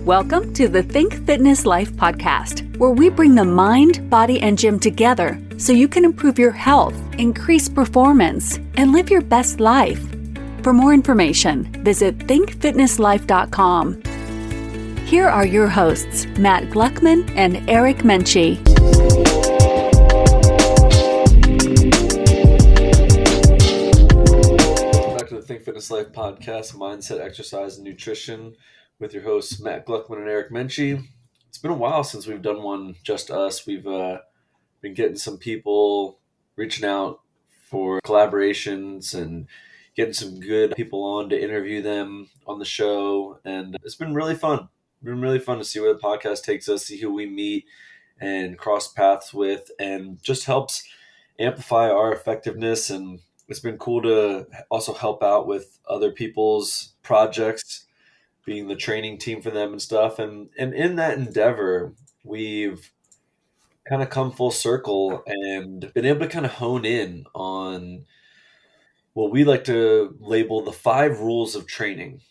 Welcome to the Think Fitness Life podcast, where we bring the mind, body, and gym together so you can improve your health, increase performance, and live your best life. For more information, visit thinkfitnesslife.com. Here are your hosts, Matt Gluckman and Eric Menchie. Welcome back to the Think Fitness Life podcast, Mindset, Exercise, and Nutrition, with your hosts, Matt Gluckman and Eric Menchie. It's been a while since we've done one just us. We've been getting some people reaching out for collaborations and getting some good people on to interview them on the show. And it's been really fun. It's been really fun to see where the podcast takes us, see who we meet and cross paths with, and just helps amplify our effectiveness. And it's been cool to also help out with other people's projects, being the training team for them and stuff. And in that endeavor, we've kind of come full circle and been able to kind of hone in on what we like to label the 5 rules of training.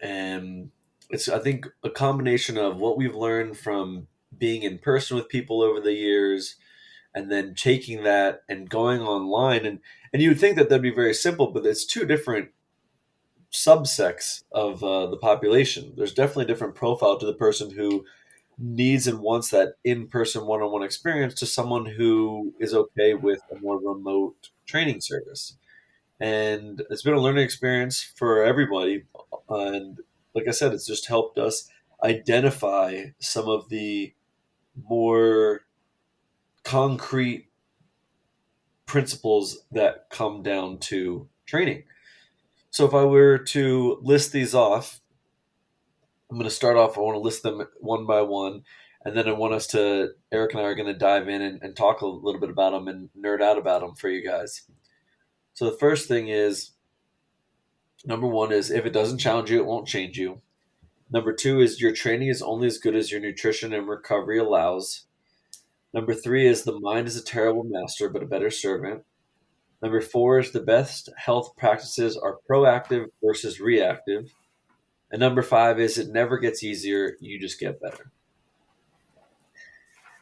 And it's, I think, a combination of what we've learned from being in person with people over the years, and then taking that and going online. And you would think that that'd be very simple, but it's 2 different subsects of the population. There's definitely a different profile to the person who needs and wants that in-person one-on-one experience to someone who is okay with a more remote training service. And it's been a learning experience for everybody. And like I said, it's just helped us identify some of the more concrete principles that come down to training. So if I were to list these off, I'm going to start off, I want to list them one by one, and then I want us to, Eric and I are going to dive in and talk a little bit about them and nerd out about them for you guys. So the first thing is, number 1 is, if it doesn't challenge you, it won't change you. Number 2 is, your training is only as good as your nutrition and recovery allows. Number 3 is, the mind is a terrible master, but a better servant. Number 4 is, the best health practices are proactive versus reactive. And number 5 is, it never gets easier, you just get better.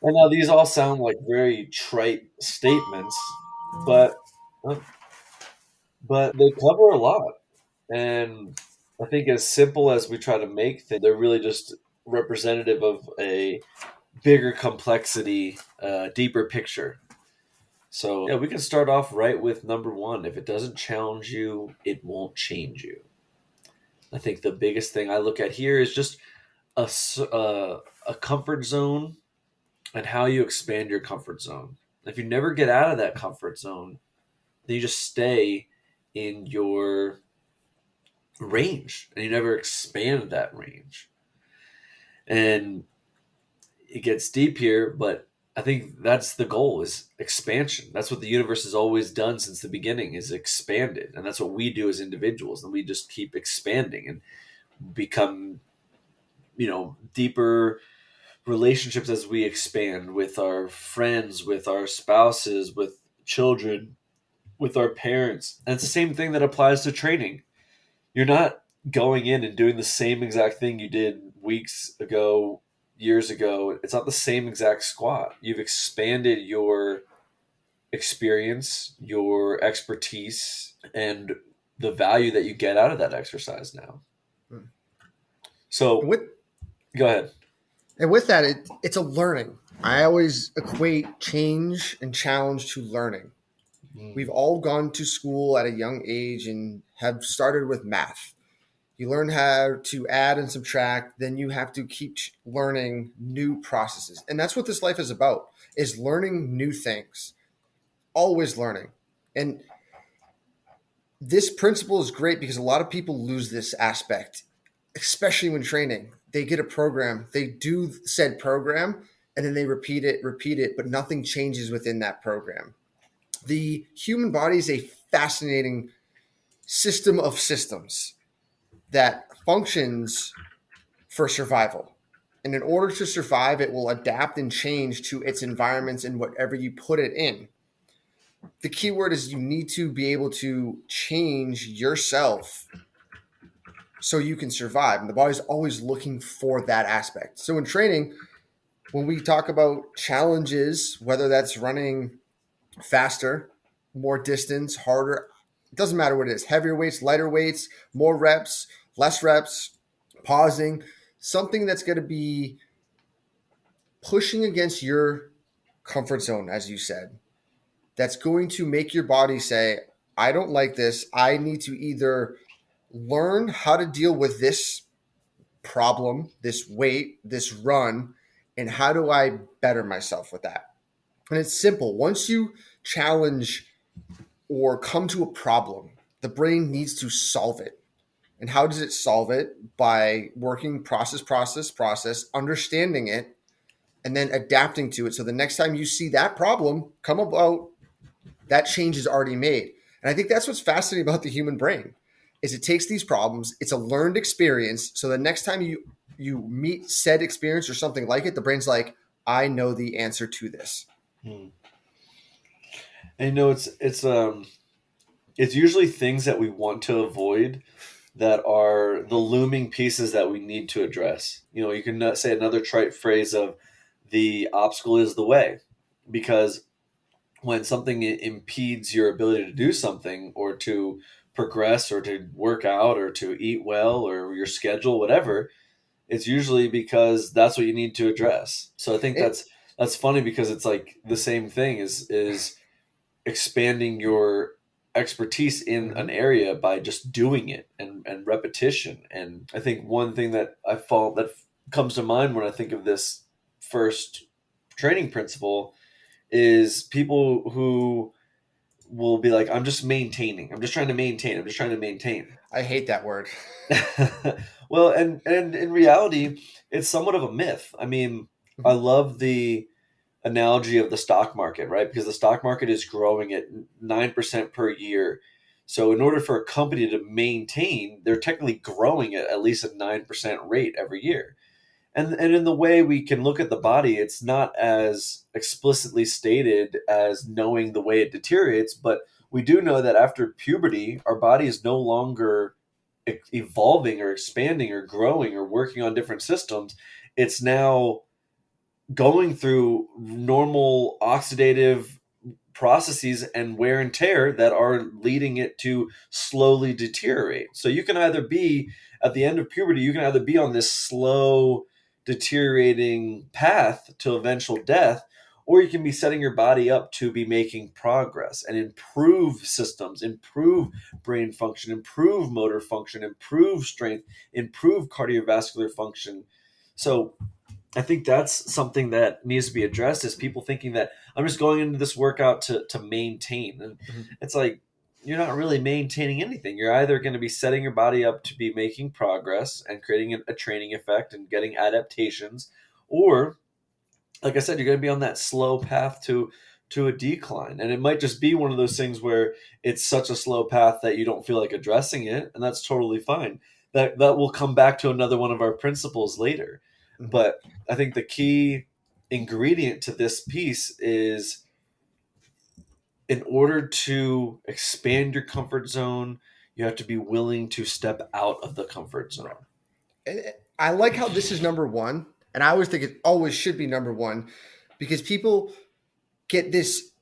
And now these all sound like very trite statements, but they cover a lot. And I think as simple as we try to make things, they're really just representative of a bigger complexity, deeper picture. So yeah, we can start off right with number 1. If it doesn't challenge you, it won't change you. I think the biggest thing I look at here is just a comfort zone and how you expand your comfort zone. If you never get out of that comfort zone, then you just stay in your range and you never expand that range. And it gets deep here, but I think that's the goal, is expansion. That's what the universe has always done since the beginning, is expanded. And that's what we do as individuals. And we just keep expanding and become, deeper relationships as we expand with our friends, with our spouses, with children, with our parents. And it's the same thing that applies to training. You're not going in and doing the same exact thing you did weeks ago, years ago. It's not the same exact squat. You've expanded your experience, your expertise, and the value that you get out of that exercise now. So go ahead. And with that, it's a learning. I always equate change and challenge to learning. We've all gone to school at a young age and have started with math. You learn how to add and subtract, then you have to keep learning new processes. And that's what this life is about, is learning new things, always learning. And this principle is great because a lot of people lose this aspect, especially when training. They get a program, they do said program, and then they repeat it, but nothing changes within that program. The human body is a fascinating system of systems that functions for survival. And in order to survive, it will adapt and change to its environments and whatever you put it in. The key word is you need to be able to change yourself so you can survive. And the body's always looking for that aspect. So in training, when we talk about challenges, whether that's running faster, more distance, harder, it doesn't matter what it is, heavier weights, lighter weights, more reps, less reps, pausing, something that's going to be pushing against your comfort zone, as you said, that's going to make your body say, I don't like this. I need to either learn how to deal with this problem, this weight, this run, and how do I better myself with that? And it's simple. Once you challenge or come to a problem, the brain needs to solve it. And how does it solve it? By working process, understanding it, and then adapting to it. So the next time you see that problem come about, that change is already made. And I think that's what's fascinating about the human brain is it takes these problems, it's a learned experience. So the next time you meet said experience or something like it, the brain's like, I know the answer to this. And it's usually things that we want to avoid that are the looming pieces that we need to address. You can say another trite phrase of the obstacle is the way, because when something impedes your ability to do something or to progress or to work out or to eat well or your schedule, whatever, it's usually because that's what you need to address. So I think that's funny because it's like the same thing is expanding your expertise in an area by just doing it and repetition. And I think one thing that that comes to mind when I think of this first training principle is people who will be like, I'm just maintaining. I'm just trying to maintain. I hate that word. Well, and in reality, it's somewhat of a myth. I mean, I love the analogy of the stock market, right? Because the stock market is growing at 9% per year. So in order for a company to maintain, they're technically growing at least a 9% rate every year. And in the way we can look at the body, it's not as explicitly stated as knowing the way it deteriorates, but we do know that after puberty, our body is no longer evolving or expanding or growing or working on different systems. It's now going through normal oxidative processes and wear and tear that are leading it to slowly deteriorate. So you can either be at the end of puberty, you can either be on this slow deteriorating path to eventual death, or you can be setting your body up to be making progress and improve systems, improve brain function, improve motor function, improve strength, improve cardiovascular function. So I think that's something that needs to be addressed, is people thinking that I'm just going into this workout to maintain. And it's like, you're not really maintaining anything. You're either going to be setting your body up to be making progress and creating a training effect and getting adaptations, or, like I said, you're going to be on that slow path to a decline. And it might just be one of those things where it's such a slow path that you don't feel like addressing it, and that's totally fine. That will come back to another one of our principles later. But I think the key ingredient to this piece is, in order to expand your comfort zone, you have to be willing to step out of the comfort zone. And I like how this is number one. And I always think it always should be number one, because people get this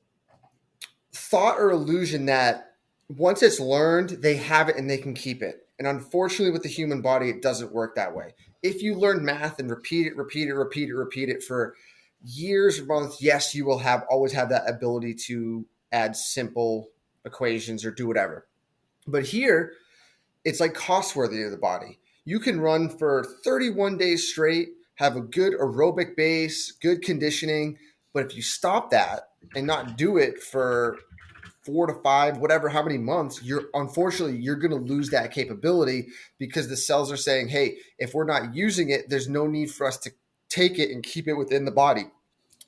thought or illusion that once it's learned, they have it and they can keep it. And unfortunately, with the human body, it doesn't work that way. If you learn math and repeat it for years or months, yes, you will always have that ability to add simple equations or do whatever. But here, it's like cost worthy of the body. You can run for 31 days straight, have a good aerobic base, good conditioning. But if you stop that and not do it for 4 to 5, whatever, how many months, you're going to lose that capability, because the cells are saying, hey, if we're not using it, there's no need for us to take it and keep it within the body.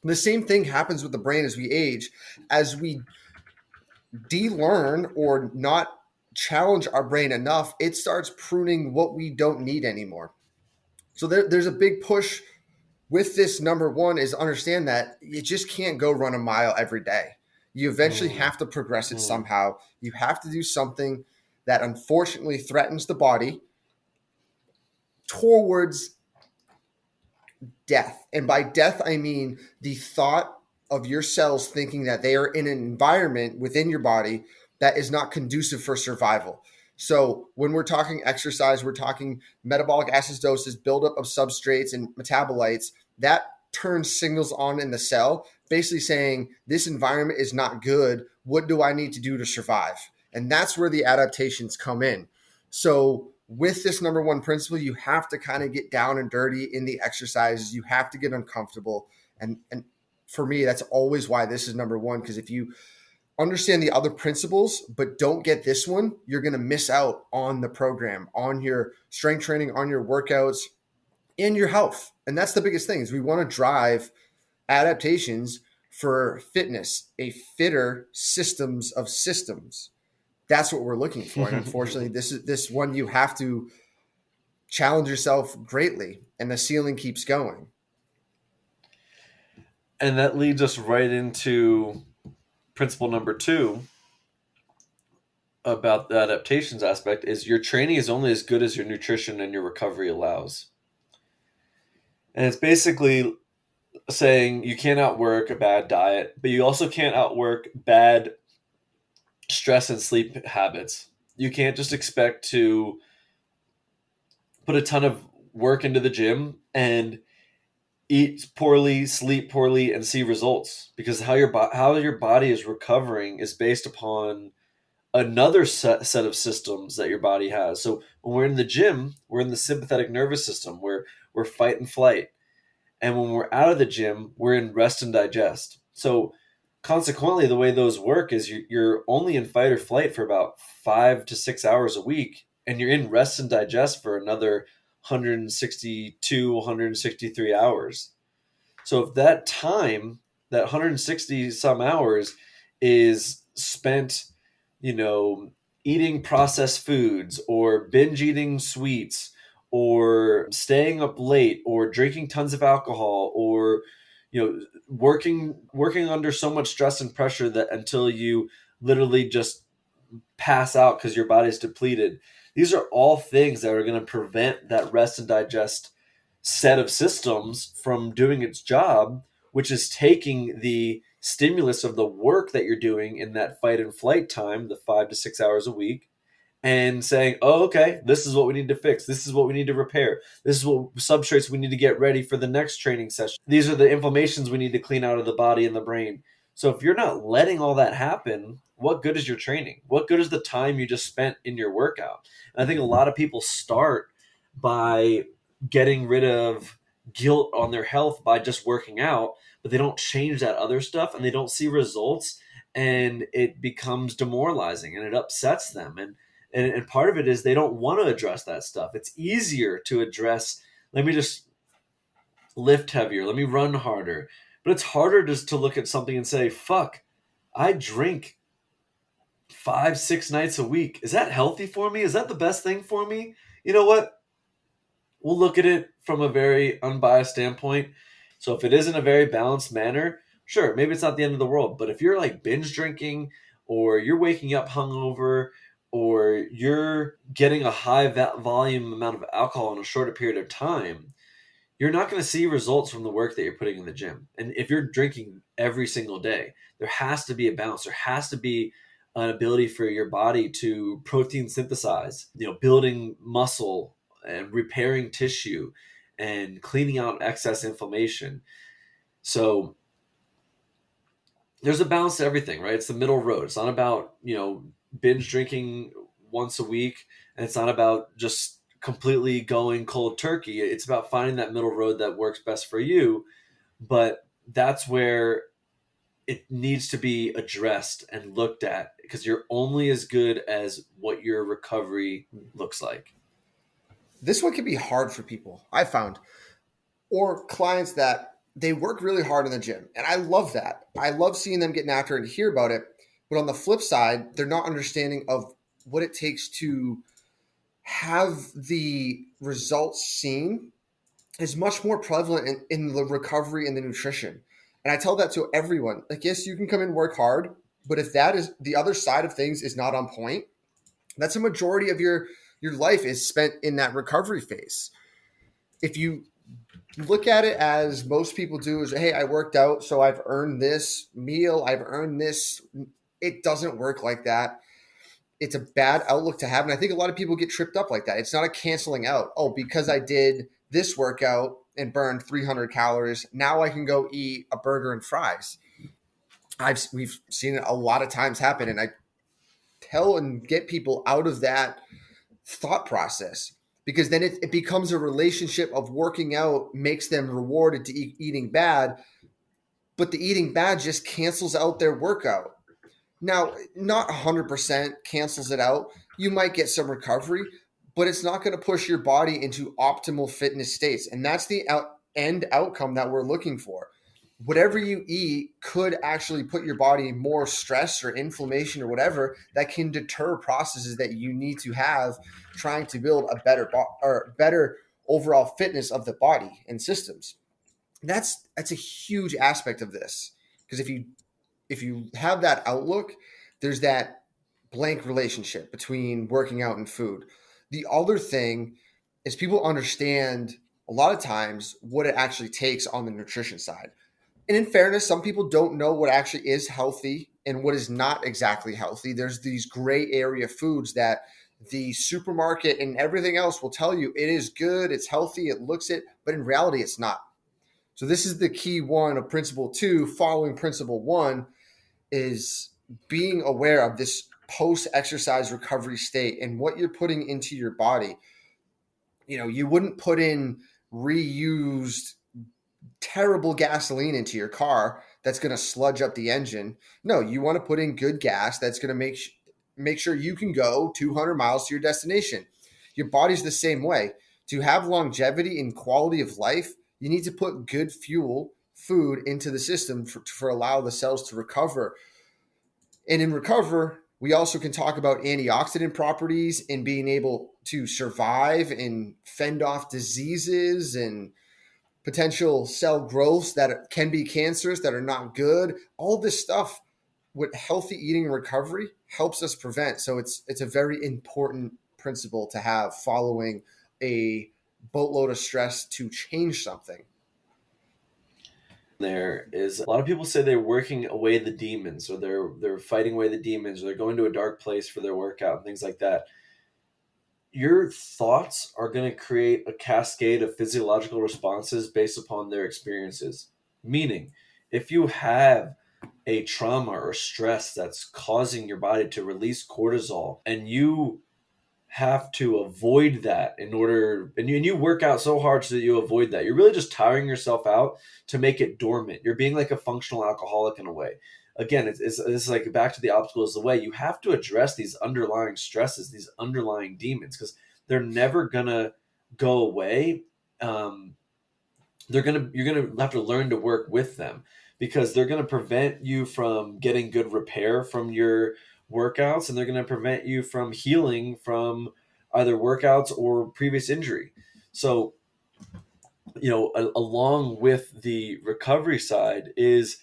The same thing happens with the brain as we age. As we de-learn or not challenge our brain enough, it starts pruning what we don't need anymore. So there's a big push with this. Number one is understand that you just can't go run a mile every day. You eventually have to progress it somehow. You have to do something that unfortunately threatens the body, towards death. And by death, I mean the thought of your cells thinking that they are in an environment within your body that is not conducive for survival. So when we're talking exercise, we're talking metabolic acidosis, buildup of substrates and metabolites, that turns signals on in the cell, basically saying this environment is not good. What do I need to do to survive? And that's where the adaptations come in. So with this number one principle, you have to kind of get down and dirty in the exercises. You have to get uncomfortable. And for me, that's always why this is number one, because if you understand the other principles, but don't get this one, you're going to miss out on the program, on your strength training, on your workouts, and your health. And that's the biggest thing is we want to drive adaptations for fitness, a fitter systems of systems. That's what we're looking for. And unfortunately, this one, you have to challenge yourself greatly and the ceiling keeps going. And that leads us right into principle number 2 about the adaptations aspect is your training is only as good as your nutrition and your recovery allows. And it's basically saying you can't outwork a bad diet, but you also can't outwork bad stress and sleep habits. You can't just expect to put a ton of work into the gym and eat poorly, sleep poorly, and see results, because how your body is recovering is based upon another set of systems that your body has. So when we're in the gym, we're in the sympathetic nervous system where we're fight and flight. And when we're out of the gym, we're in rest and digest. So consequently, the way those work is you're only in fight or flight for about 5 to 6 hours a week, and you're in rest and digest for another 162, 163 hours. So if that time, that 160 some hours is spent, eating processed foods or binge eating sweets or staying up late or drinking tons of alcohol or working under so much stress and pressure that until you literally just pass out because your body's depleted. These are all things that are going to prevent that rest and digest set of systems from doing its job, which is taking the stimulus of the work that you're doing in that fight and flight time, the 5 to 6 hours a week, and saying, oh, okay, this is what we need to fix. This is what we need to repair. This is what substrates we need to get ready for the next training session. These are the inflammations we need to clean out of the body and the brain. So if you're not letting all that happen, what good is your training? What good is the time you just spent in your workout? And I think a lot of people start by getting rid of guilt on their health by just working out, but they don't change that other stuff and they don't see results, and it becomes demoralizing and it upsets them. And part of it is they don't want to address that stuff. It's easier to address, let me just lift heavier, let me run harder. But it's harder just to look at something and say, fuck, I drink 5-6 nights a week. Is that healthy for me? Is that the best thing for me? You know what? We'll look at it from a very unbiased standpoint. So if it is in a very balanced manner, sure, maybe it's not the end of the world. But if you're like binge drinking, or you're waking up hungover, or you're getting a high volume amount of alcohol in a shorter period of time, you're not going to see results from the work that you're putting in the gym. And if you're drinking every single day, there has to be a balance. There has to be an ability for your body to protein synthesize, building muscle and repairing tissue and cleaning out excess inflammation. So there's a balance to everything, right? It's the middle road. It's not about, binge drinking once a week, and it's not about just completely going cold turkey. It's about finding that middle road that works best for you. But that's where it needs to be addressed and looked at, because you're only as good as what your recovery looks like. This one can be hard for people, I found, or clients that they work really hard in the gym. And I love that. I love seeing them getting after it and hear about it. But on the flip side, they're not understanding of what it takes to have the results seen is much more prevalent in the recovery and the nutrition. And I tell that to everyone. Like, yes, you can come and work hard, but if that is the other side of things is not on point, that's a majority of your life is spent in that recovery phase. if you look at it as most people do is, hey, I worked out, so I've earned this meal, I've earned this. It doesn't work like that. It's a bad outlook to have. And I think a lot of people get tripped up like that. It's not a canceling out. Oh, because I did this workout and burned 300 calories, now I can go eat a burger and fries. We've seen it a lot of times happen. And I tell and get people out of that thought process, because then it becomes a relationship of working out makes them rewarded to eating bad, but the eating bad just cancels out their workout. Now, not 100% cancels it out. You might get some recovery, but it's not going to push your body into optimal fitness states. And that's the end outcome that we're looking for. Whatever you eat could actually put your body in more stress or inflammation or whatever that can deter processes that you need to have trying to build a better overall fitness of the body and systems. That's a huge aspect of this, because if you have that outlook, there's that blank relationship between working out and food. The other thing is people understand a lot of times what it actually takes on the nutrition side. And in fairness, some people don't know what actually is healthy and what is not exactly healthy. There's these gray area foods that the supermarket and everything else will tell you it is good, it's healthy, it looks it, but in reality, it's not. So this is the key one of principle 2, following principle 1, is being aware of this post-exercise recovery state and what you're putting into your body. You wouldn't put in reused terrible gasoline into your car that's going to sludge up the engine. No, you want to put in good gas that's going to make sure you can go 200 miles to your destination. Your body's the same way. To have longevity and quality of life, you need to put good food into the system for allow the cells to recover. And in recover, we also can talk about antioxidant properties and being able to survive and fend off diseases and potential cell growths that can be cancerous, that are not good. All this stuff with healthy eating and recovery helps us prevent. So it's a very important principle to have following a boatload of stress to change something. There is a lot of people say they're working away the demons, or they're fighting away the demons, or they're going to a dark place for their workout and things like that. Your thoughts are going to create a cascade of physiological responses based upon their experiences. Meaning, if you have a trauma or stress that's causing your body to release cortisol, and you have to avoid that in order, and you work out so hard so that you avoid that, you're really just tiring yourself out to make it dormant. You're being like a functional alcoholic in a way. Again, it's like back to the obstacle is the way. You have to address these underlying stresses, these underlying demons, because they're never gonna go away. You're gonna have to learn to work with them, because they're gonna prevent you from getting good repair from your workouts, and they're gonna prevent you from healing from either workouts or previous injury. So, along with the recovery side is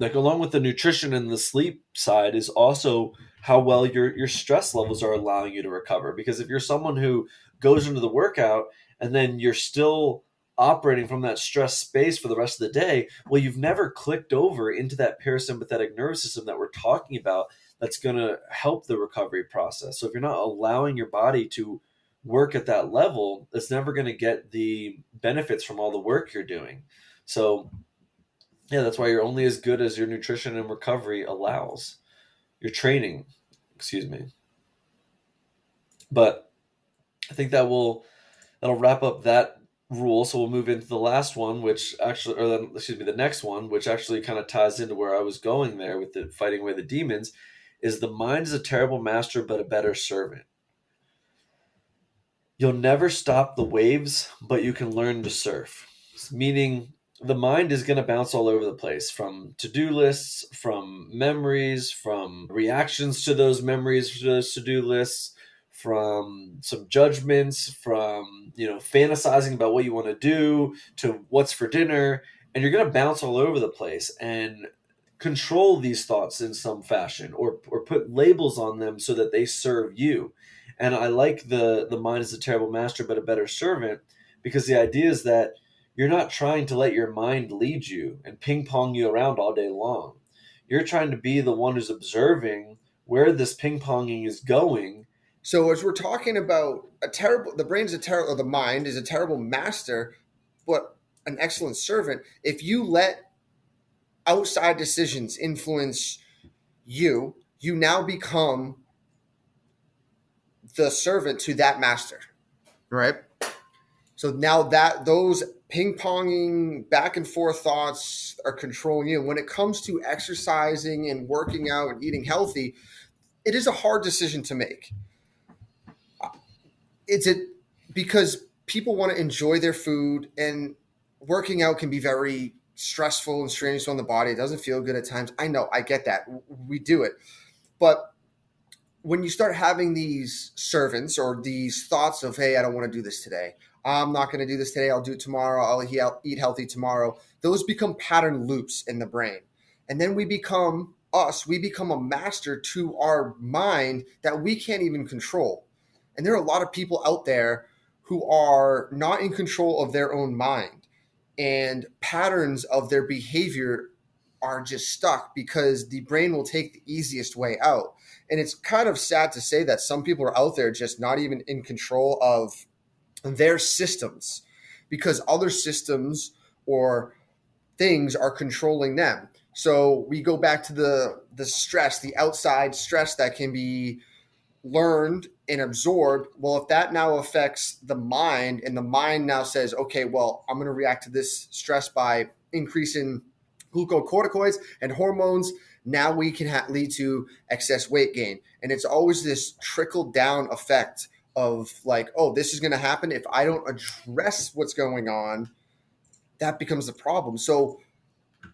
along with the nutrition and the sleep side is also how well your stress levels are allowing you to recover. Because if you're someone who goes into the workout and then you're still operating from that stress space for the rest of the day, well, you've never clicked over into that parasympathetic nervous system that we're talking about that's going to help the recovery process. So if you're not allowing your body to work at that level, it's never going to get the benefits from all the work you're doing. So yeah, that's why you're only as good as your nutrition and recovery allows. Your training, excuse me. But I think that'll wrap up that rule. So we'll move into the last one, the next one, which actually kind of ties into where I was going there with the fighting away the demons, is the mind is a terrible master, but a better servant. You'll never stop the waves, but you can learn to surf. Meaning the mind is going to bounce all over the place, from to-do lists, from memories, from reactions to those memories, to those to-do lists, from some judgments, from fantasizing about what you want to do, to what's for dinner. And you're going to bounce all over the place and control these thoughts in some fashion, or put labels on them so that they serve you. And I like the mind is a terrible master, but a better servant, because the idea is that you're not trying to let your mind lead you and ping pong you around all day long. You're trying to be the one who's observing where this ping ponging is going. So as we're talking about the mind is a terrible master, but an excellent servant. If you let outside decisions influence you, you now become the servant to that master, right? So now that those ping-ponging back and forth thoughts are controlling you. When it comes to exercising and working out and eating healthy, it is a hard decision to make. It's because people want to enjoy their food, and working out can be very stressful and strenuous on the body. It doesn't feel good at times. I know, I get that. We do it. But when you start having these servants or these thoughts of, hey, I don't want to do this today. I'm not going to do this today. I'll do it tomorrow. I'll eat healthy tomorrow. Those become pattern loops in the brain. And then we become a master to our mind that we can't even control. And there are a lot of people out there who are not in control of their own mind, and patterns of their behavior are just stuck because the brain will take the easiest way out. And it's kind of sad to say that some people are out there just not even in control of their systems, because other systems or things are controlling them. So we go back to the stress, the outside stress that can be learned and absorbed. Well, if that now affects the mind, and the mind now says, okay, well, I'm going to react to this stress by increasing glucocorticoids and hormones, now we can lead to excess weight gain. And it's always this trickle down effect of like, oh, this is going to happen. If I don't address what's going on, that becomes the problem. So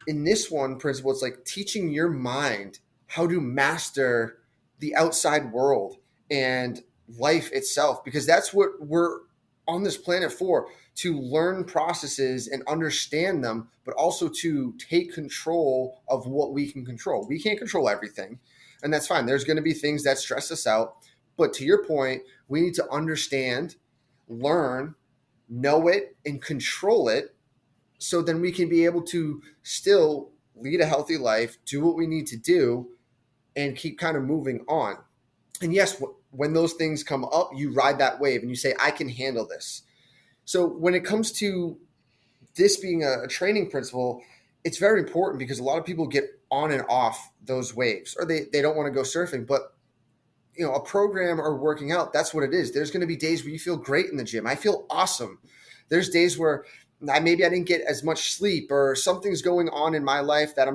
in this one principle, it's like teaching your mind how to master the outside world and life itself, because that's what we're on this planet for, to learn processes and understand them, but also to take control of what we can control. We can't control everything, and that's fine. There's going to be things that stress us out. But to your point, we need to understand, learn, know it, and control it, so then we can be able to still lead a healthy life, do what we need to do, and keep kind of moving on. And yes, when those things come up, you ride that wave and you say, I can handle this. So when it comes to this being a training principle, it's very important, because a lot of people get on and off those waves, or they don't want to go surfing. But a program or working out, that's what it is. There's going to be days where you feel great in the gym. I feel awesome. There's days where maybe I didn't get as much sleep, or something's going on in my life that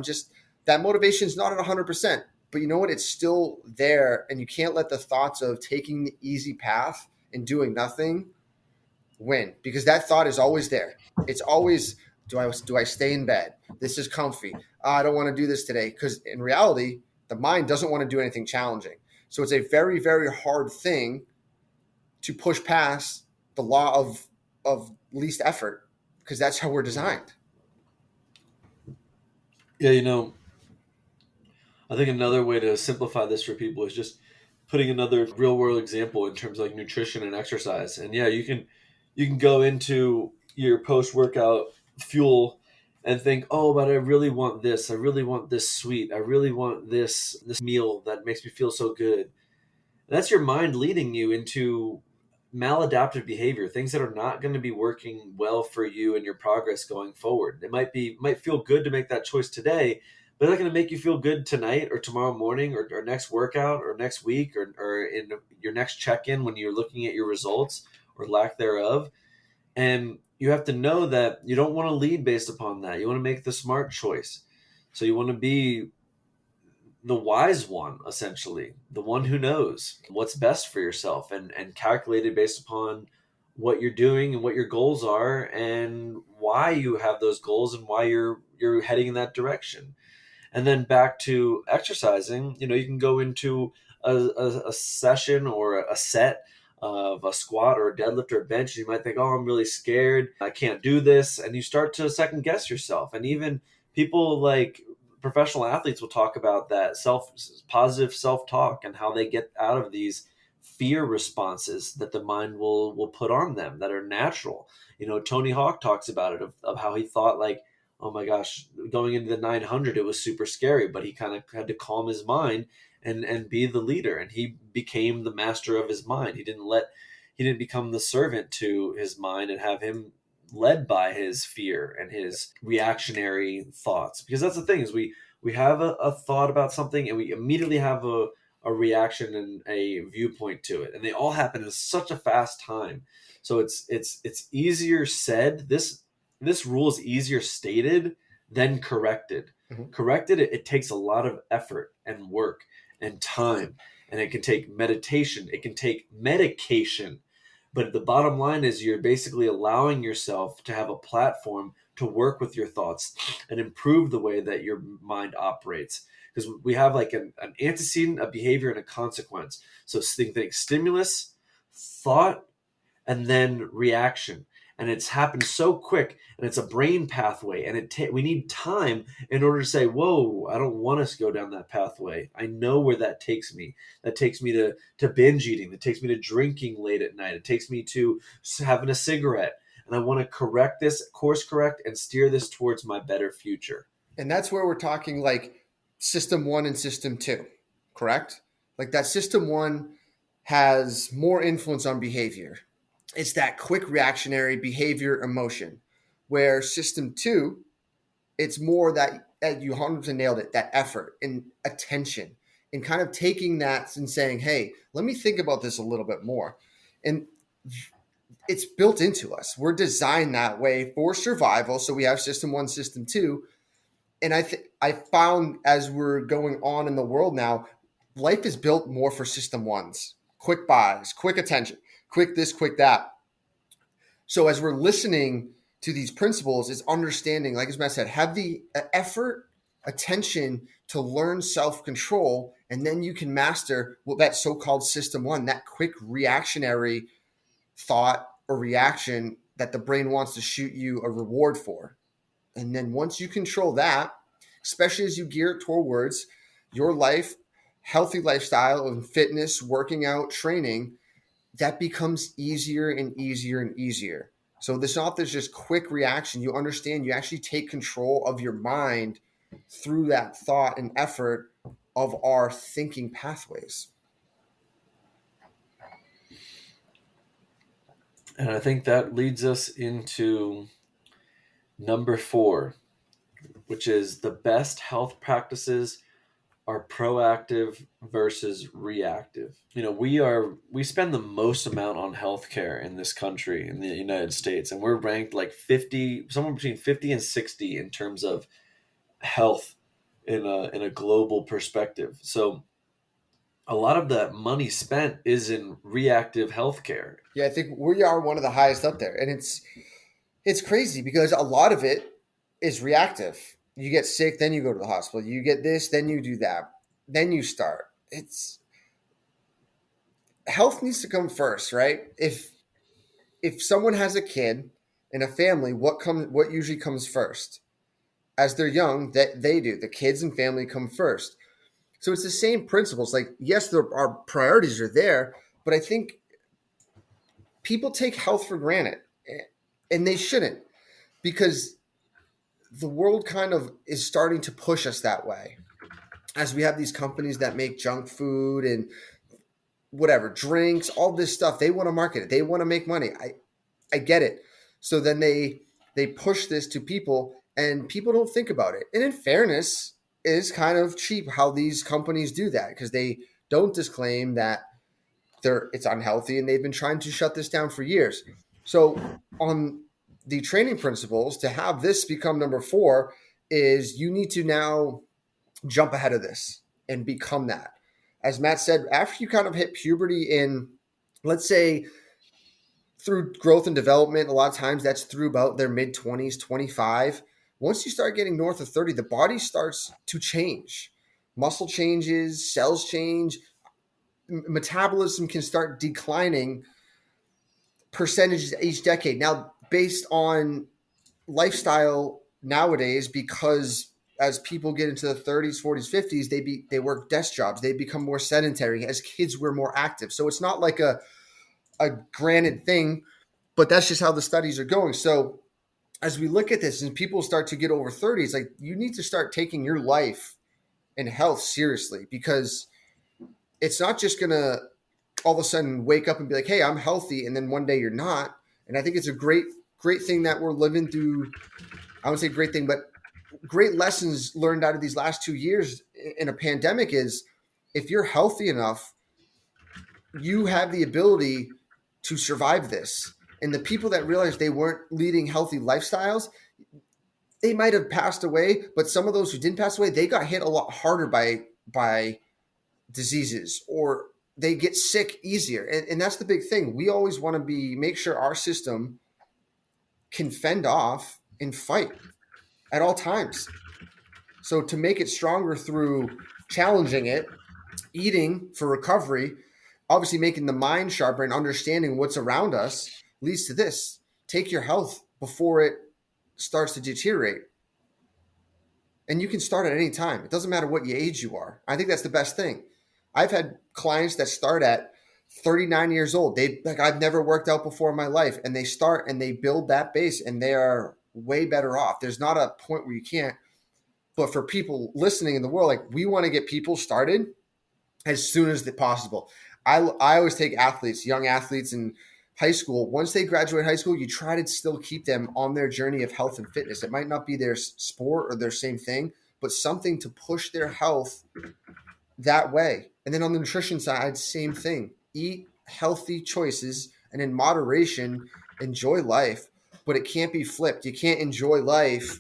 that motivation is not at 100%. But you know what? It's still there, and you can't let the thoughts of taking the easy path and doing nothing win, because that thought is always there. It's always, do I stay in bed? This is comfy. I don't want to do this today, because in reality, the mind doesn't want to do anything challenging. So it's a very, very hard thing to push past the law of least effort, because that's how we're designed. Yeah, I think another way to simplify this for people is just putting another real world example in terms of like nutrition and exercise. And yeah, you can go into your post workout fuel and think, oh, but I really want this. I really want this sweet. I really want this meal that makes me feel so good. And that's your mind leading you into maladaptive behavior, things that are not going to be working well for you and your progress going forward. It might feel good to make that choice today, but it's not going to make you feel good tonight or tomorrow morning or next workout or next week or in your next check-in when you're looking at your results or lack thereof. And you have to know that you don't want to lead based upon that. You want to make the smart choice. So you want to be the wise one, essentially, the one who knows what's best for yourself and calculated based upon what you're doing and what your goals are and why you have those goals and why you're heading in that direction. And then back to exercising, you can go into a session or a set of a squat or a deadlift or a bench. You might think, oh, I'm really scared, I can't do this. And you start to second guess yourself. And even people like professional athletes will talk about that positive self-talk and how they get out of these fear responses that the mind will put on them that are natural. Tony Hawk talks about it of how he thought like, oh my gosh, going into the 900 it was super scary, but he kind of had to calm his mind and be the leader, and he became the master of his mind. He didn't become the servant to his mind and have him led by his fear and his reactionary thoughts. Because that's the thing, is we have a thought about something and we immediately have a reaction and a viewpoint to it, and they all happen in such a fast time. So it's easier said. This rule is easier stated than corrected. Corrected, it takes a lot of effort and work and time, and it can take meditation, it can take medication. But the bottom line is you're basically allowing yourself to have a platform to work with your thoughts and improve the way that your mind operates. Because we have like an antecedent, a behavior, and a consequence. So think stimulus, thought, and then reaction. And it's happened so quick, and it's a brain pathway, and we need time in order to say, whoa, I don't want us to go down that pathway. I know where that takes me. That takes me to binge eating. That takes me to drinking late at night. It takes me to having a cigarette. And I want to correct this, course correct, and steer this towards my better future. And that's where we're talking like system 1 and system 2, correct? Like that system 1 has more influence on behavior. It's that quick reactionary behavior emotion, where system 2, it's more that you 100% nailed it, that effort and attention and kind of taking that and saying, hey, let me think about this a little bit more. And it's built into us. We're designed that way for survival. So we have system 1, system 2. And I found as we're going on in the world now, life is built more for system 1s, quick buys, quick attention, quick this, quick that. So as we're listening to these principles, is understanding, like as Matt said, have the effort, attention to learn self-control, and then you can master that so-called system 1, that quick reactionary thought or reaction that the brain wants to shoot you a reward for. And then once you control that, especially as you gear it towards your life, healthy lifestyle of fitness, working out, training, that becomes easier and easier and easier. So it's not this just quick reaction. You understand you actually take control of your mind through that thought and effort of our thinking pathways. And I think that leads us into number 4, which is the best health practices are proactive versus reactive. We spend the most amount on healthcare in this country, in the United States, and we're ranked like 50, somewhere between 50 and 60 in terms of health in a global perspective. So a lot of that money spent is in reactive healthcare. Yeah, I think we are one of the highest up there, and it's crazy because a lot of it is reactive. You get sick, then you go to the hospital. You get this, then you do that. Then you start. Health needs to come first, right? If someone has a kid in a family, what usually comes first? As they're young, that they do. The kids and family come first. So it's the same principles. Like, yes, our priorities are there, but I think people take health for granted, and they shouldn't, because the world kind of is starting to push us that way. As we have these companies that make junk food and whatever, drinks, all this stuff, they want to market it. They want to make money. I get it. So then they push this to people, and people don't think about it. And in fairness, it is kind of cheap how these companies do that, because they don't disclaim that it's unhealthy, and they've been trying to shut this down for years. So on the training principles, to have this become number 4 is you need to now jump ahead of this and become that. As Matt said, after you kind of hit puberty in, let's say, through growth and development, a lot of times that's through about their mid-20s, 25. Once you start getting north of 30, the body starts to change. Muscle changes, cells change, metabolism can start declining percentages each decade. Now, based on lifestyle nowadays, because as people get into the 30s, 40s, 50s, they work desk jobs. They become more sedentary. As kids, we're more active. So it's not like a granted thing, but that's just how the studies are going. So as we look at this and people start to get over 30, it's like you need to start taking your life and health seriously, because it's not just going to all of a sudden wake up and be like, hey, I'm healthy. And then one day you're not. And I think it's a great thing that we're living through. I would say great thing, but great lessons learned out of these last 2 years in a pandemic is if you're healthy enough, you have the ability to survive this. And the people that realized they weren't leading healthy lifestyles, they might have passed away, but some of those who didn't pass away, they got hit a lot harder by diseases, or they get sick easier. And that's the big thing. We always want to make sure our system can fend off and fight at all times. So to make it stronger through challenging it, eating for recovery, obviously making the mind sharper and understanding what's around us leads to this. Take your health before it starts to deteriorate. And you can start at any time. It doesn't matter what age you are. I think that's the best thing. I've had clients that start at 39 years old. I've never worked out before in my life, and they start and they build that base, and they are way better off. There's not a point where you can't. But for people listening in the world, like, we want to get people started as soon as possible. I always take athletes, young athletes in high school. Once they graduate high school, you try to still keep them on their journey of health and fitness. It might not be their sport or their same thing, but something to push their health that way. And then on the nutrition side, same thing. Eat healthy choices and in moderation, enjoy life, but it can't be flipped. You can't enjoy life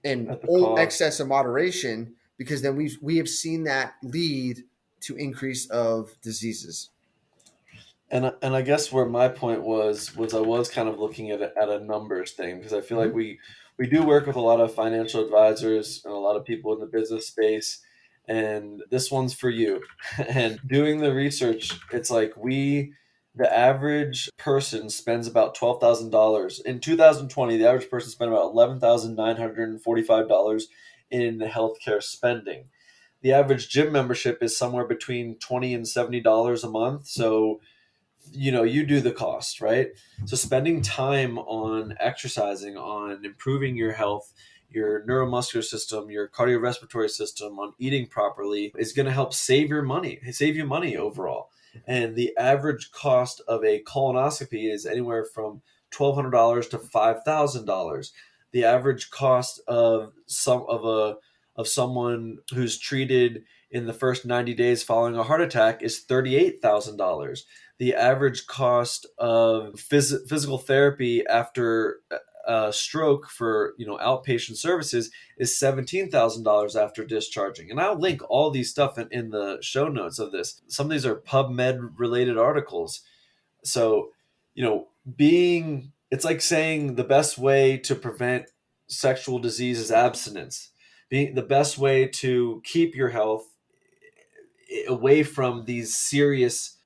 in excess of moderation, because then we have seen that lead to increase of diseases. And I guess where my point was I was kind of looking at a numbers thing, because I feel like we do work with a lot of financial advisors and a lot of people in the business space, and this one's for you. And doing the research, it's like the average person spends about $12,000. In 2020, the average person spent about $11,945 in healthcare spending. The average gym membership is somewhere between $20 and $70 a month. So, you do the cost, right? So spending time on exercising, on improving your health, your neuromuscular system, your cardiorespiratory system, on eating properly is going to help save you money overall. And the average cost of a colonoscopy is anywhere from $1,200 to $5,000. The average cost of someone who's treated in the first 90 days following a heart attack is $38,000. The average cost of physical therapy after a stroke for outpatient services is $17,000 after discharging. And I'll link all these stuff in the show notes of this. Some of these are PubMed related articles. So, it's like saying the best way to prevent sexual disease is abstinence. Being the best way to keep your health away from these serious,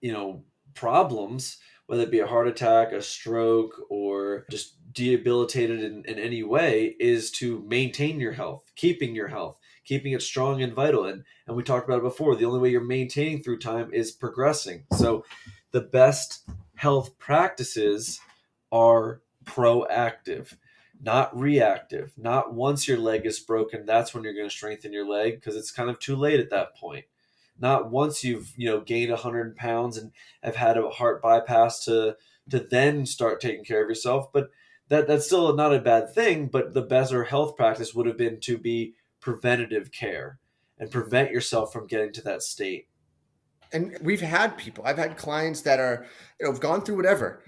problems, whether it be a heart attack, a stroke, or just debilitated in any way, is to maintain your health, keeping it strong and vital. And we talked about it before. The only way you're maintaining through time is progressing. So the best health practices are proactive, not reactive. Not once your leg is broken, that's when you're going to strengthen your leg, because it's kind of too late at that point. Not once you've gained 100 pounds and have had a heart bypass to then start taking care of yourself. But that's still not a bad thing. But the better health practice would have been to be preventative care and prevent yourself from getting to that state. And I've had clients that are, have gone through whatever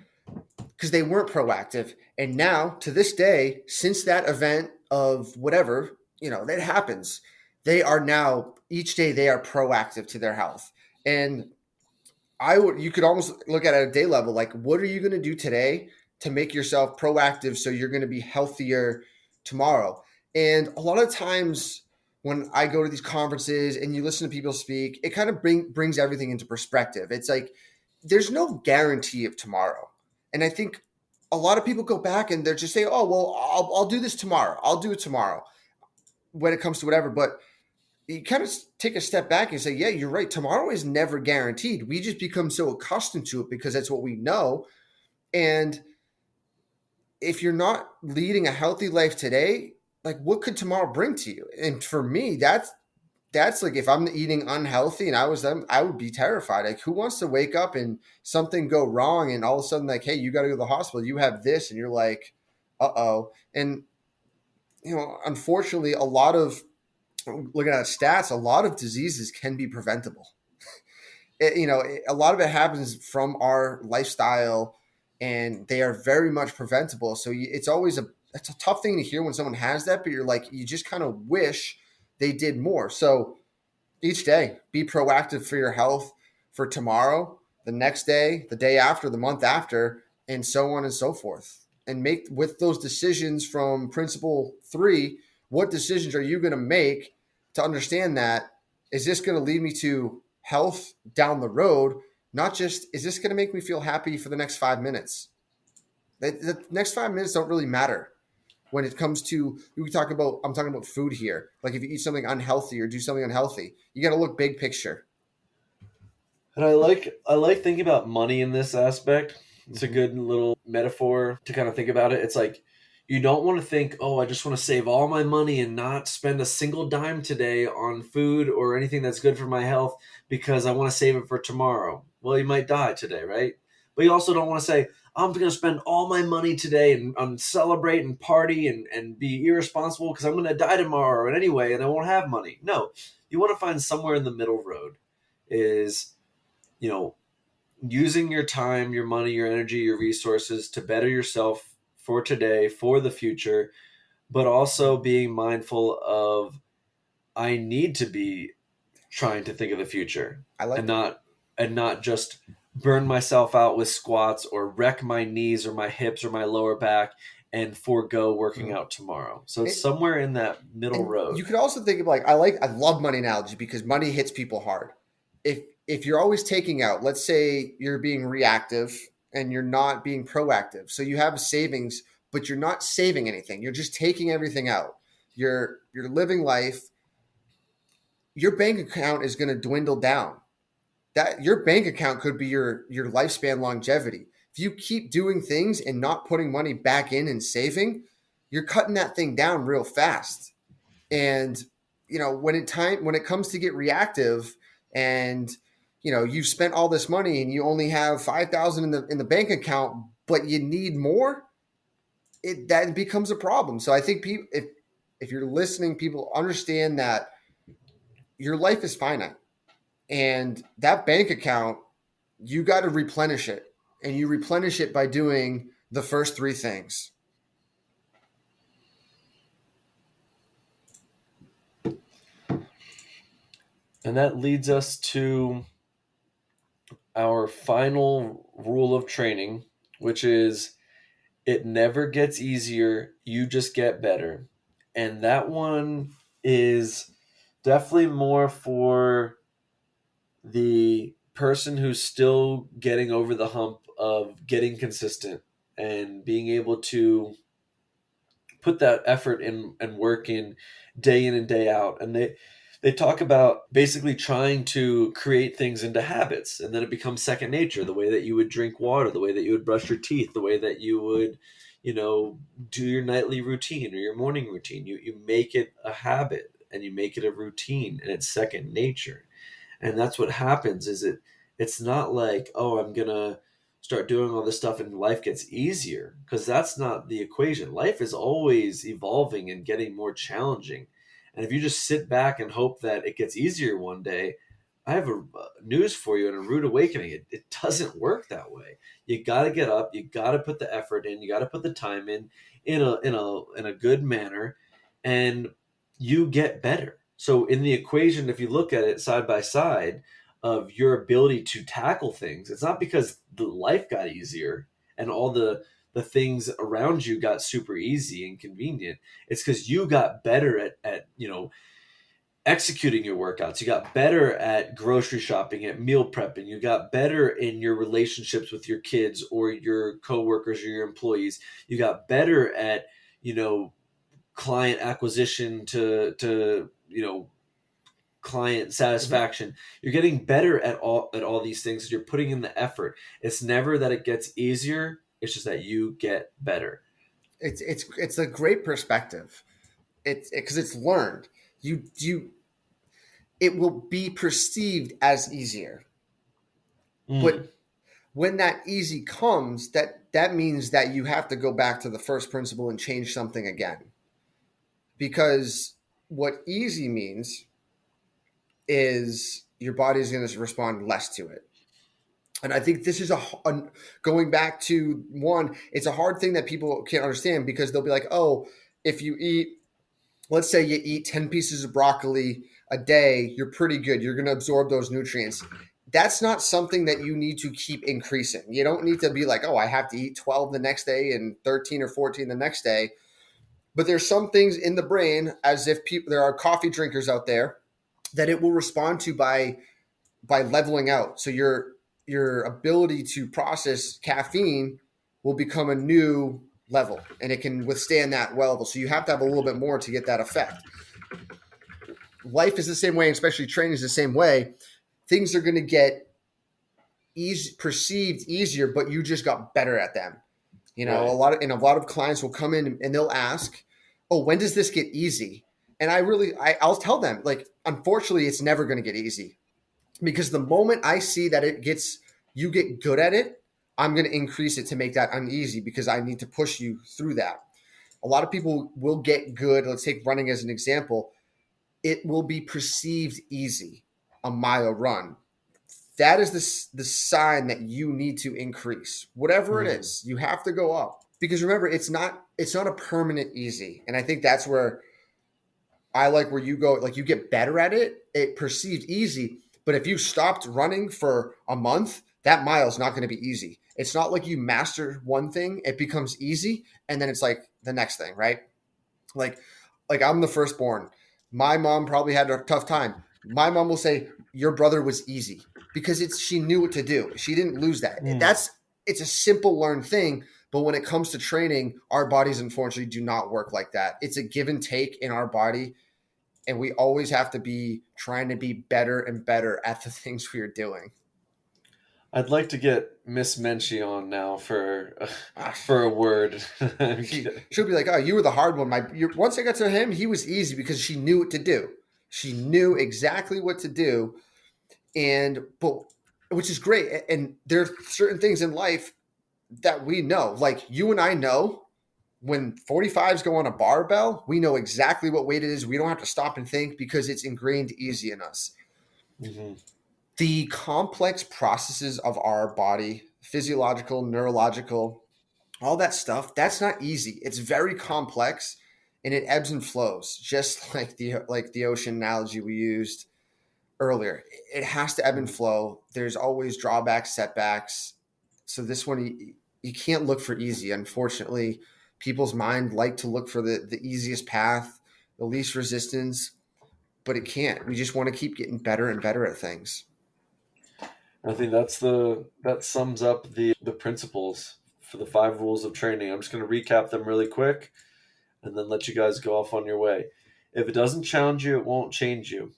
because they weren't proactive. And now to this day, since that event of whatever, that happens, they are now each day they are proactive to their health. And you could almost look at it at a day level, like, what are you going to do today to make yourself proactive so you're going to be healthier tomorrow? And a lot of times when I go to these conferences and you listen to people speak, it kind of brings everything into perspective. It's like, there's no guarantee of tomorrow. And I think a lot of people go back and they're just saying, oh, well, I'll do this tomorrow. I'll do it tomorrow. when it comes to whatever. But you kind of take a step back and say, yeah, you're right. Tomorrow is never guaranteed. We just become so accustomed to it because that's what we know. And if you're not leading a healthy life today, like what could tomorrow bring to you? And for me, that's like if I'm eating unhealthy and I was them, I would be terrified. Like who wants to wake up and something go wrong and all of a sudden like, hey, you got to go to the hospital. You have this, and you're like, uh-oh. And unfortunately, a lot of looking at stats, a lot of diseases can be preventable. A lot of it happens from our lifestyle, and they are very much preventable. So it's a tough thing to hear when someone has that, but you're like, you just kind of wish they did more. So each day, be proactive for your health for tomorrow, the next day, the day after, the month after, and so on and so forth. And make with those decisions from principle 3, what decisions are you going to make to understand that is this going to lead me to health down the road? Not just, is this going to make me feel happy for the next 5 minutes? The next 5 minutes don't really matter when it comes to, I'm talking about food here. Like if you eat something unhealthy or do something unhealthy, you got to look big picture. And I like thinking about money in this aspect. It's a good little metaphor to kind of think about it. It's like you don't want to think, oh, I just want to save all my money and not spend a single dime today on food or anything that's good for my health because I want to save it for tomorrow. Well, you might die today, right? But you also don't want to say, I'm going to spend all my money today and celebrate and party and be irresponsible because I'm going to die tomorrow and anyway, and I won't have money. No, you want to find somewhere in the middle road is, using your time, your money, your energy, your resources to better yourself for today, for the future, but also being mindful of I need to be trying to think of the future and not just burn myself out with squats or wreck my knees or my hips or my lower back and forego working out tomorrow. So it's somewhere in that middle road. You could also think of like, I love money analogy because money hits people hard. If you're always taking out, let's say you're being reactive and you're not being proactive. So you have a savings, but you're not saving anything. You're just taking everything out. You're living life. Your bank account is going to dwindle down. That your bank account could be your lifespan longevity. If you keep doing things and not putting money back in and saving, you're cutting that thing down real fast. And when it comes to get reactive, and you've spent all this money and you only have 5,000 in the bank account, but you need more, that becomes a problem. So I think if you're listening, people understand that your life is finite, and that bank account, you got to replenish it, and you replenish it by doing the first 3 things. And that leads us to our final rule of training, which is it never gets easier, you just get better. And that one is definitely more for the person who's still getting over the hump of getting consistent and being able to put that effort in and work in and day out. And they talk about basically trying to create things into habits, and then it becomes second nature. The way that you would drink water, the way that you would brush your teeth, the way that you would, do your nightly routine or your morning routine. You make it a habit and you make it a routine, and it's second nature. And that's what happens is it's not like, oh, I'm going to start doing all this stuff and life gets easier, because that's not the equation. Life is always evolving and getting more challenging. And if you just sit back and hope that it gets easier one day, I have a news for you and a rude awakening. It doesn't work that way. You got to get up. You got to put the effort in. You got to put the time in a good manner, and you get better. So in the equation, if you look at it side by side of your ability to tackle things, it's not because the life got easier and all the things around you got super easy and convenient. It's because you got better at executing your workouts. You got better at grocery shopping, at meal prepping. You got better in your relationships with your kids or your coworkers or your employees. You got better at, client acquisition to client satisfaction. You're getting better at all these things. You're putting in the effort. It's never that it gets easier. It's just that you get better. It's a great perspective. It's because it's learned. It will be perceived as easier. But when that easy comes, that means that you have to go back to the first principle and change something again. Because what easy means is your body is going to respond less to it. And I think this is going back to one, it's a hard thing that people can't understand, because they'll be like, oh, if you eat, let's say you eat 10 pieces of broccoli a day, you're pretty good. You're going to absorb those nutrients. That's not something that you need to keep increasing. You don't need to be like, oh, I have to eat 12 the next day and 13 or 14 the next day. But there's some things in the brain, as if there are coffee drinkers out there, that it will respond to by leveling out. So your ability to process caffeine will become a new level, and it can withstand that level. So you have to have a little bit more to get that effect. Life is the same way, especially training is the same way. Things are going to get perceived easier, but you just got better at them. Right. A lot of clients will come in and they'll ask, "Oh, when does this get easy?" And I'll tell them, like, unfortunately, it's never going to get easy, because the moment I see that you get good at it, I'm going to increase it to make that uneasy, because I need to push you through that. A lot of people will get good. Let's take running as an example. It will be perceived easy, a mile run. That is the sign that you need to increase. Whatever it is, you have to go up. Because remember, it's not a permanent easy. And I think that's where I like where you go, like you get better at it. It perceived easy. But if you stopped running for a month, that mile is not going to be easy. It's not like you master one thing, it becomes easy, and then it's like the next thing, right? Like I'm the firstborn. My mom probably had a tough time. My mom will say, your brother was easy, because she knew what to do. She didn't lose that. It's a simple learned thing. But when it comes to training, our bodies unfortunately do not work like that. It's a give and take in our body. And we always have to be trying to be better and better at the things we are doing. I'd like to get Miss Menchie on now for a word. She'll be like, "Oh, you were the hard one." Once I got to him, he was easy because she knew what to do. She knew exactly what to do, which is great. And there are certain things in life that we know, like you and I know. When 45s go on a barbell, we know exactly what weight it is. We don't have to stop and think, because it's ingrained easy in us. Mm-hmm. The complex processes of our body, physiological, neurological, all that stuff, that's not easy. It's very complex, and it ebbs and flows, just like the ocean analogy we used earlier. It has to ebb and flow. There's always drawbacks, setbacks. So this one, you can't look for easy, unfortunately. People's mind like to look for the easiest path, the least resistance, but it can't. We just want to keep getting better and better at things. I think that sums up the principles for the 5 rules of training. I'm just going to recap them really quick and then let you guys go off on your way. If it doesn't challenge you, it won't change you.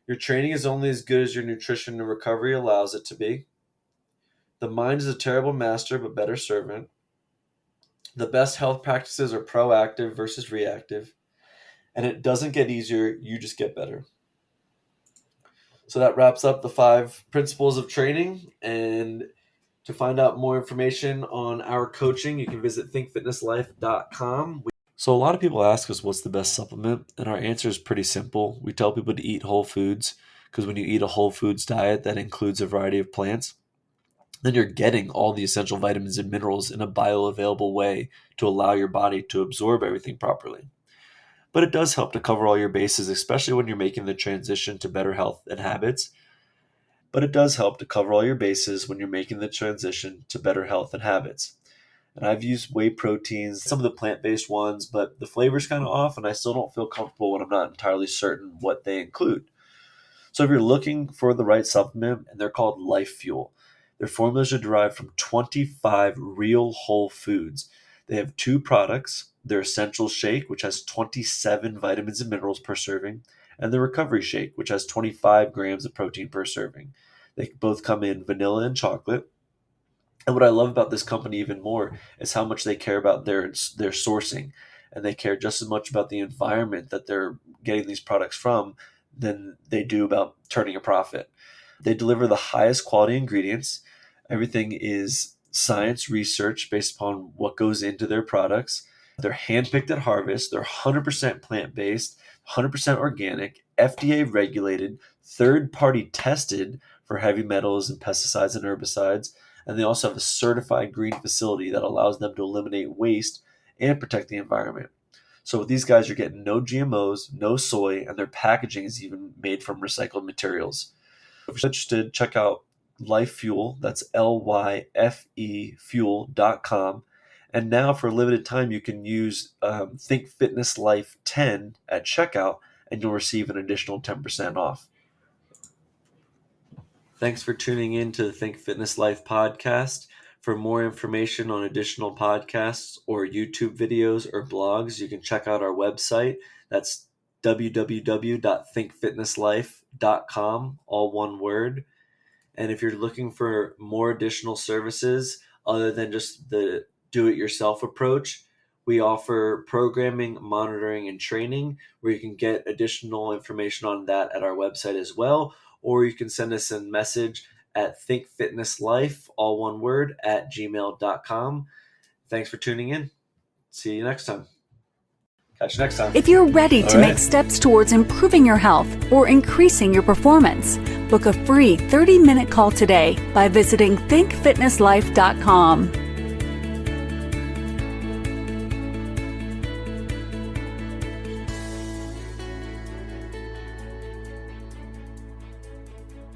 Your training is only as good as your nutrition and recovery allows it to be. The mind is a terrible master, but better servant. The best health practices are proactive versus reactive. And it doesn't get easier, you just get better. So that wraps up the 5 principles of training. And to find out more information on our coaching, you can visit thinkfitnesslife.com. So a lot of people ask us what's the best supplement, and our answer is pretty simple. We tell people to eat whole foods, because when you eat a whole foods diet that includes a variety of plants, then you're getting all the essential vitamins and minerals in a bioavailable way to allow your body to absorb everything properly. But it does help to cover all your bases, especially when you're making the transition to better health and habits. And I've used whey proteins, some of the plant-based ones, but the flavor's kind of off, and I still don't feel comfortable when I'm not entirely certain what they include. So if you're looking for the right supplement, and they're called Life Fuel, their formulas are derived from 25 real whole foods They have 2 products, their Essential Shake, which has 27 vitamins and minerals per serving, and the Recovery Shake, which has 25 grams of protein per serving. They both come in vanilla and chocolate. And what I love about this company even more is how much they care about their sourcing, and they care just as much about the environment that they're getting these products from than they do about turning a profit. They deliver the highest quality ingredients. Everything is science research based upon what goes into their products. They're handpicked at harvest. They're 100% plant-based, 100% organic, FDA regulated, third-party tested for heavy metals and pesticides and herbicides. And they also have a certified green facility that allows them to eliminate waste and protect the environment. So with these guys, you're getting no GMOs, no soy, and their packaging is even made from recycled materials. If you're interested, check out Life Fuel. That's LYFE fuel.com. And now for a limited time, you can use Think Fitness Life 10 at checkout, and you'll receive an additional 10% off. Thanks for tuning in to the Think Fitness Life podcast. For more information on additional podcasts or YouTube videos or blogs, you can check out our website. That's www.thinkfitnesslife.com, all one word. And if you're looking for more additional services other than just the do-it-yourself approach, we offer programming, monitoring, and training, where you can get additional information on that at our website as well. Or you can send us a message at thinkfitnesslife, all one word, at gmail.com. Thanks for tuning in. See you next time. Catch you next time. If you're ready to make steps towards improving your health or increasing your performance, book a free 30-minute call today by visiting thinkfitnesslife.com.